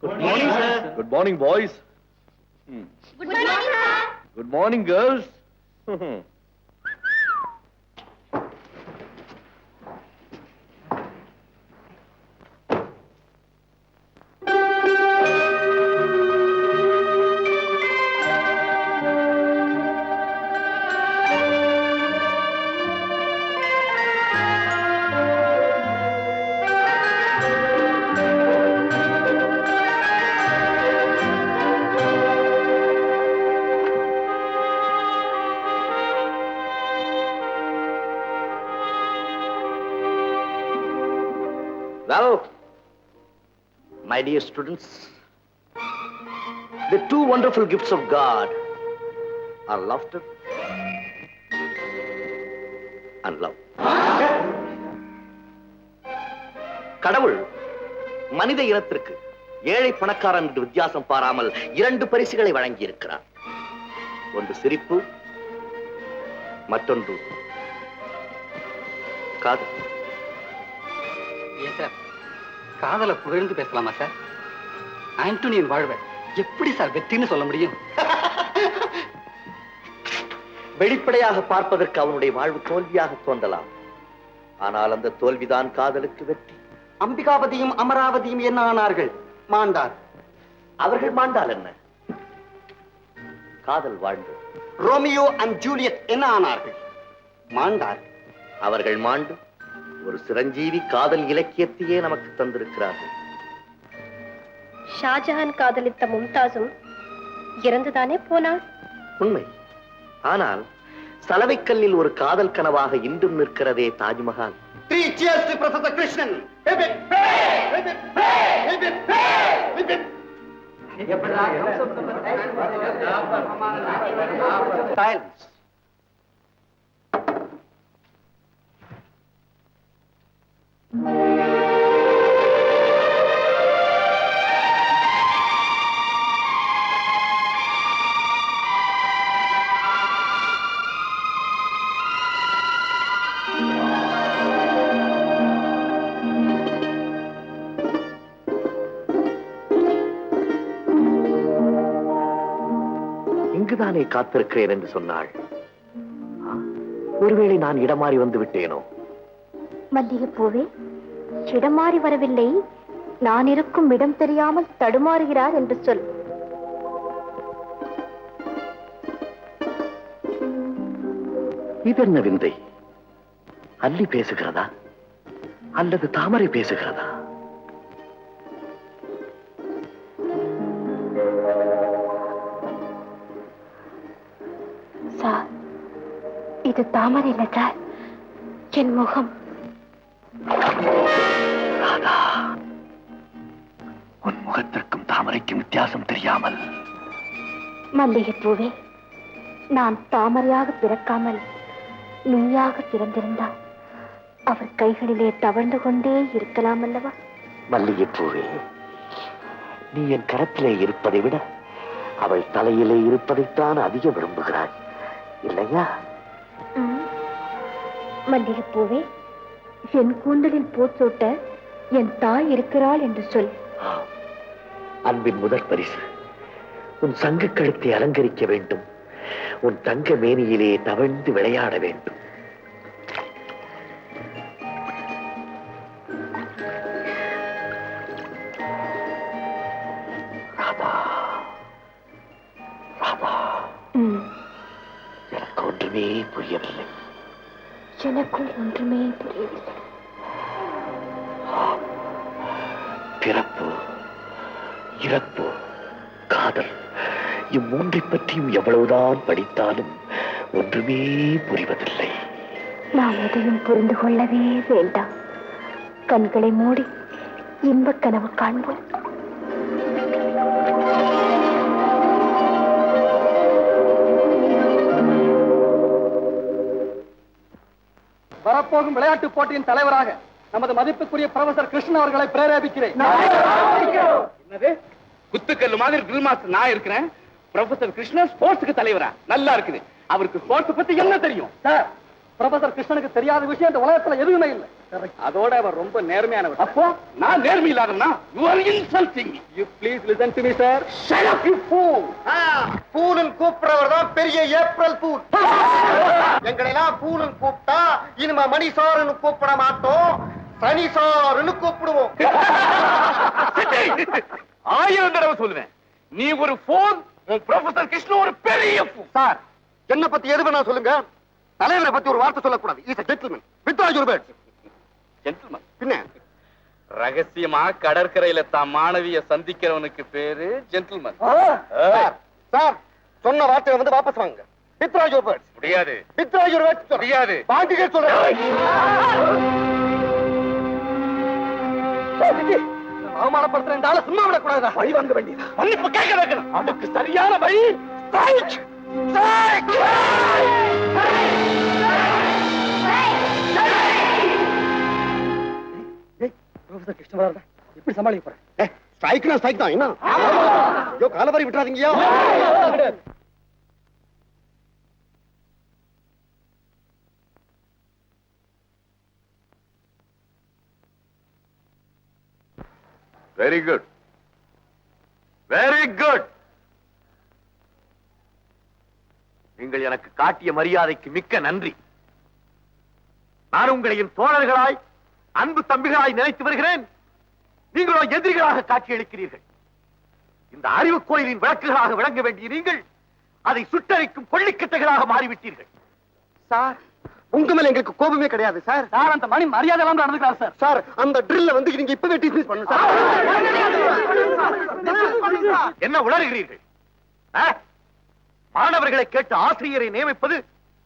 Good morning, sir. Good morning, boys. Good morning, sir. Good morning, girls. Well, my dear students, the two wonderful gifts of God are laughter and love. கடவுள் மனித இனத்திற்கு ஏழை பணக்காரன் என்று வித்தியாசம் பாராமல் இரண்டு பரிசுகளை வழங்கி இருக்கிறார். ஒன்று சிரிப்பு, மற்றொன்று காதல். சார், காதலை புகழ்ந்து பேசலாமா சார்? ஆண்டோனியன் வாழ்வை எப்படி சார் வெற்றின்னு சொல்ல முடியும்? வெளிப்படையாக பார்ப்பதற்கு அவனுடைய வாழ்வு தோல்வியாக தோன்றலாம். ஆனால் அந்த தோல்விதான் காதலுக்கு வெற்றி. அம்பிகாபதியும் அமராவதியும் என்ன ஆனார்கள்? மாண்டார். அவர்கள் மாண்டால் என்ன, காதல் வாழ்ந்து. ரோமியோ அண்ட் ஜூலியட் என்ன ஆனார்கள்? மாண்டார். அவர்கள் மாண்டு ஒரு சிரஞ்சீவி காதல் இலக்கியத்தையே நமக்கு தந்திருக்கிறார்கள். ஷாஜஹான் காதலித்த மும்தாஸும் இறந்துதானே போனாள். உண்மை. ஆனால் சலவைக்கல்லில் ஒரு காதல் கனவாக இன்றும் நிற்கிறதே Taj Mahal. Three cheers to Professor Krishnan. Silence. இங்குதானே காத்திருக்கிறேன் என்று சொன்னாள். ஒருவேளை நான் இடமாறி வந்து விட்டேனோ? மல்லிகைப்பூவே, இடமாறி வரவில்லை, நான் இருக்கும் இடம் தெரியாமல் தடுமாறுகிறார் என்று சொல். இதென்ன விந்தை? அல்லி பேசுகிறதா அல்லது தாமரை பேசுகிறதா? சார், இது தாமரை இல்ல சார், என் முகம். ராதா, உன் முகத்திற்கும் தாமரைக்கும் வித்தியாசம் தெரியாமல். மல்லிகைப்பூவே, நான் தாமரையாக பிறக்காமல் நீயாக பிறந்திருந்தால் அவர் கைகளிலே தவழ்ந்து கொண்டே இருக்கலாம் அல்லவா? மல்லிகைப்பூவே, நீ என் கரத்திலே இருப்பதை விட அவள் தலையிலே இருப்பதைத்தான் அதிக விரும்புகிறாள், இல்லையா? மல்லிகைப்பூவே, என் கூந்தலில் பூச்சூட்ட என் தாய் இருக்கிறாள் என்று சொல். அன்பின் முதற் பரிசு உன் சங்க கழுத்தை அலங்கரிக்க வேண்டும். உன் தங்க மேனியிலே தவழ்ந்து விளையாட வேண்டும். ராதா, ராதா, எனக்கு ஒன்றுமே புரியவில்லை. எனக்குள் ஒன்றுமே புரியவில்லை. பிறப்பு, இறப்பு, காதல், இம்மூன்றை பற்றியும் எவ்வளவுதான் படித்தாலும் ஒன்றுமே புரிவதில்லை. நாம் எதையும் புரிந்து கொள்ளவே வேண்டாம். கண்களை மூடி இன்பக் கனவு காண்போம். வரப்போகும் விளையாட்டு போட்டியின் தலைவராக நமது மதிப்புக்குரிய புரொஃபசர் கிருஷ்ணன் அவர்களை பிரேரேபிக்கிறேன். என்னது, குத்துக்கல்லு மாதிரி ட்ரில் மாஸ்டர் நான் இருக்கிறேன். புரொஃபசர் கிருஷ்ணன் ஸ்போர்ட்ஸ்க்கு தலைவரா? நல்லா இருக்குது. அவருக்கு ஸ்போர்ட்ஸ் பத்தி என்ன தெரியும்? சார், புரொஃபசர் கிருஷ்ணனுக்கு தெரியாத விஷயம் இந்த உலகத்துல எதுவுமே இல்லை. அதோட அவர் ரொம்ப நேர்மையானவர். அப்போ நான் நேர்மை இல்லாதவனா? You are insulting me. You please listen to me, sir. Shut up, you fool. பூலன் கூப்பிடுறவர் தான் பெரிய ஏப்ரல் பூல். எங்களெல்லாம் பூலன் கூப்பிட்டா இனிமே மணிசாரன்னு கூப்பிட மாட்டோம், சனிசாரன்னு கூப்பிடுவோம். 1000 தடவை சொல்லுவேன், நீ ஒரு போன், உன் ப்ரொஃபசர் கிருஷ்ண ஒரு பெரிய fool. சார், என்ன பத்தி எது வேணா சொல்லுங்க, தலைவரை பத்தி ஒரு வார்த்தை சொல்லக்கூடாது. Is a gentleman. Withdraw your words. Gentleman. பின்ன ரகசியமா கடற்கரையில தான் மாணவிய சந்திக்கிறவனுக்கு பேரு ஜென்டில்மேன். சார், சார் சொன்ன வார்த்தையை வந்து வாபஸ் வாங்க. Withdraw your words. முடியாது. Withdraw your words. முடியாது. வாங்கிக்க சொல்றேன். அவமானப்படுத்துற இந்த ஆளை சும்மா விடக்கூடாதா? வழி வாங்க வேண்டியதா? மன்னிப்பு கேட்க வைக்கணும். அதுக்கு சரியான வழி strike. ப்ரொஃபசர் கிருஷ்ணவரா எப்படி சமாளிக்க போறேன்? ஸ்ட்ரைக்னா ஸ்ட்ரைக் தான். என்ன ஐயோ, காலவரி விட்டுறாதீங்கயா. Very good, very good. நீங்கள் எனக்கு காட்டிய மரியாதைக்கு மிக்க நன்றி. நான் உங்களை என் தோழர்களாய், அன்பு தம்பிகளாய் நினைத்து வருகிறேன். நீங்களோ எதிரிகளாக காட்சியளிக்கிறீர்கள். இந்த அறிவு கோயிலின் விளக்குகளாக விளங்க வேண்டிய நீங்கள் அதை சுட்டரிக்கும் கொள்ளிக்கட்டைகளாக மாறிவிட்டீர்கள். சார், உங்க மேல எங்களுக்கு கோபமே கிடையாது சார். சார், அந்த மணி மரியாதை எல்லாம் நடந்துக்கிறார் சார். சார், அந்த ட்ரில்ல வந்து நீங்க இப்பவே டிஸ்மிஸ் பண்ணுங்க சார். என்ன உளறுகிறீர்கள்? ஆ? மாணவர்களை கேட்டு ஆசிரியரை நியமிப்பது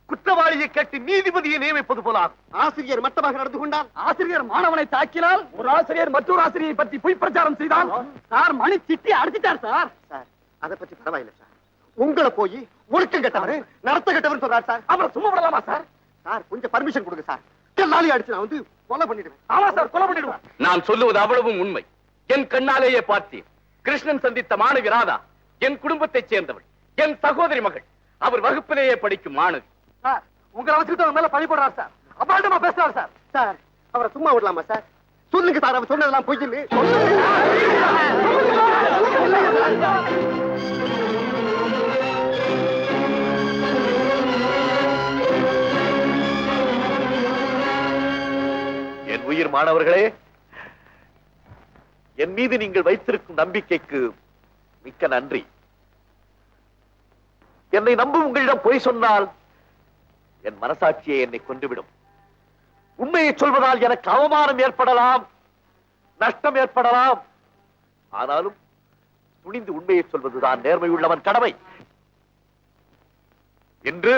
குற்றவாளியை கேட்டு நீதிபதியை நியமிப்பது போலாகும். ஆசிரியர் மட்டமாக நடந்து கொண்டால், ஆசிரியர் மாணவனை தாக்கினால், ஒரு ஆசிரியர் மற்றொரு ஆசிரியை பற்றி பொய் பிரச்சாரம் செய்தால், சார் மணி திட்டி அடிச்சிட்டார் சார். சார் அதை பத்தி பரவாயில்லை சார். உங்களை போய் ஒழுக்கம் கெட்டவர், நடத்த கெட்டவர் சொல்றார் சார். அப்புறம் சும்மா விடலாமா சார்? சார், கொஞ்சம் பர்மிஷன் கொடுங்க சார். எல்லாரையும் அடிச்சு நான் வந்து கொலை பண்ணிடுவேன். ஆமா சார், கொலை பண்ணிடுவேன். நான் சொல்லுவது அவ்வளவும் உண்மை. என் கண்ணாலேயே பார்த்தேன். கிருஷ்ணன் சந்தித்த மாணவி ராதா என் குடும்பத்தைச் சேர்ந்தவள், என் சகோதரி மகள். அவர் வகுப்பிலேயே படிக்கும் மாணவி. சார், உங்களை வச்சுட்டு அவர் மேல பழி போடுறார் சார். அபாண்டமா பேசுறார் சார். சார், அவரை சும்மா விடலாமா சார்? சொல்லுங்க சார், அவர் சொன்னதெல்லாம் பொய்ன்னு. என் உயிர் மாணவர்களே, என் மீது நீங்கள் வைத்திருக்கும் நம்பிக்கைக்கு மிக்க நன்றி. என்னை நம்பும் உங்களிடம் பொய் சொன்னால் என் மனசாட்சியை என்னை கொன்றுவிடும். உண்மையை சொல்வதால் எனக்கு அவமானம் ஏற்படலாம், நஷ்டம் ஏற்படலாம். ஆனாலும் துணிந்து உண்மையை சொல்வதுதான் நேர்மையுள்ளவன் கடமை. என்று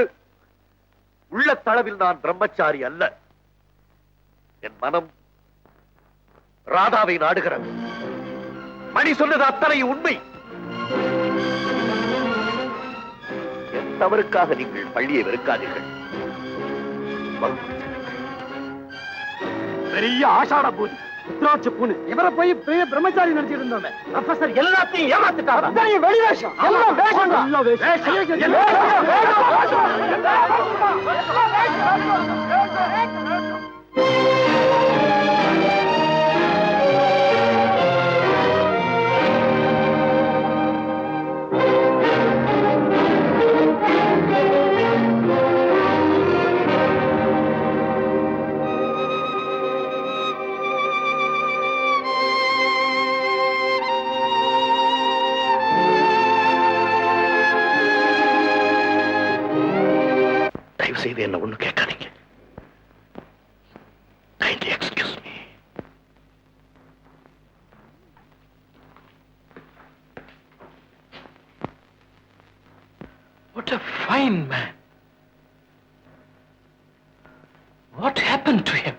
உள்ள தளவில் நான் பிரம்மச்சாரி அல்ல. என் மனம் ராதாவை நாடுகிறது. மணி சொன்னது அத்தனை உண்மை. என் தவறுக்காக நீங்கள் பள்ளியை வெறுக்காதீர்கள். பெரிய ஆஷாட பூஜை, உத்ராட்ச பூனு, இவரை போய் பெரிய பிரம்மச்சாரி நினைச்சிட்டு இருந்தோமே. ப்ரொஃபசர் எல்லாத்தையும் ஏமாத்திட்டார். வெளி வேஷம், எல்லாம் வேஷம் தான். எல்லாம் செய்து என்ன ஒண்ணு கேட்காதீங்க. Kindly excuse me. What a fine man. What happened to him?